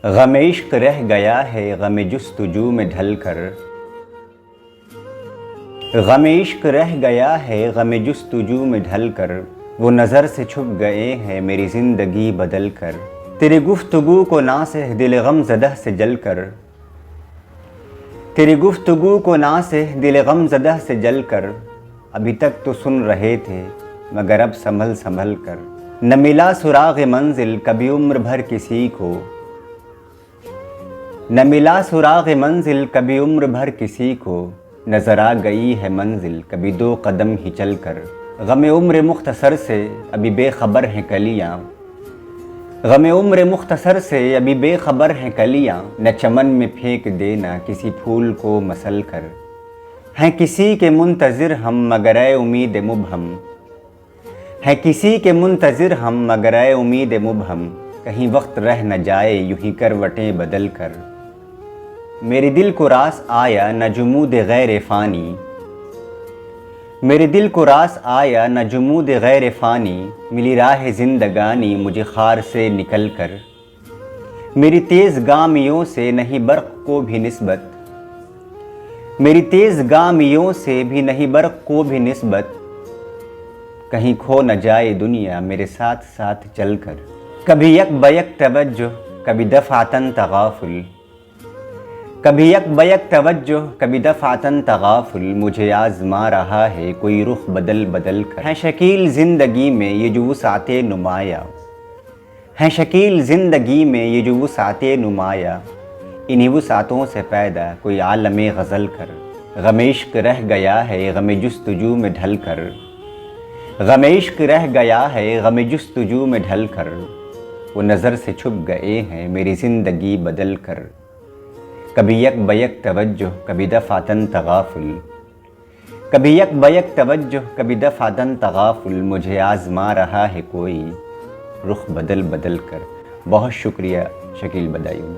غم عشق رہ گیا ہے غم جستجو میں ڈھل کر، غم عشق رہ گیا ہے غم جستجو میں ڈھل کر، وہ نظر سے چھپ گئے ہیں میری زندگی بدل کر، تیری گفتگو کو ناسہ دل غم زدہ سے جل کر، تیری گفتگو کو ناسہ دل غم زدہ سے جل کر، ابھی تک تو سن رہے تھے مگر اب سنبھل سنبھل کر، نہ ملا سراغ منزل کبھی عمر بھر کسی کو، نہ ملا سراغ منزل کبھی عمر بھر کسی کو، نظر آ گئی ہے منزل کبھی دو قدم ہی چل کر، غم عمر مختصر سے ابھی بے خبر ہیں کلیاں، غم عمر مختصر سے ابھی بے خبر ہیں کلیاں، نہ چمن میں پھینک دینا کسی پھول کو مسل کر، ہیں کسی کے منتظر ہم مگر اے امید مبہم، ہیں کسی کے منتظر ہم مگر اے امید مبہم، کہیں وقت رہ نہ جائے یوں ہی کروٹیں بدل کر، میرے دل کو راس آیا نہ جمود غیر فانی، میرے دل کو راس آیا نہ جمود غیر فانی، ملی راہ زندگانی مجھے خار سے نکل کر، میری تیز گامیوں سے نہیں برق کو بھی نسبت، میری تیز گامیوں سے بھی نہیں برق کو بھی نسبت، کہیں کھو نہ جائے دنیا میرے ساتھ ساتھ چل کر، کبھی یک بیک توجہ کبھی دفعتاً تغافل، کبھی یک بیک توجہ کبھی دفعتاً تغافل، مجھے آزما رہا ہے کوئی رخ بدل بدل کر، ہے شکیل زندگی میں یہ جو وسعت نمایاں، ہے شکیل زندگی میں یہ جو وسعت نمایاں، انہی وسعتوں سے پیدا کوئی عالم غزل کر، غم عشق رہ گیا ہے غم جستجو میں ڈھل کر، غم عشق رہ گیا ہے غم جستجو میں ڈھل کر، وہ نظر سے چھپ گئے ہیں میری زندگی بدل کر، کبھی یک بیک توجہ کبھی دفعتاً تغافل، کبھی یک بیک توجہ کبھی دفعتاً تغافل، مجھے آزما رہا ہے کوئی رخ بدل بدل کر۔ بہت شکریہ شکیل بدایوں۔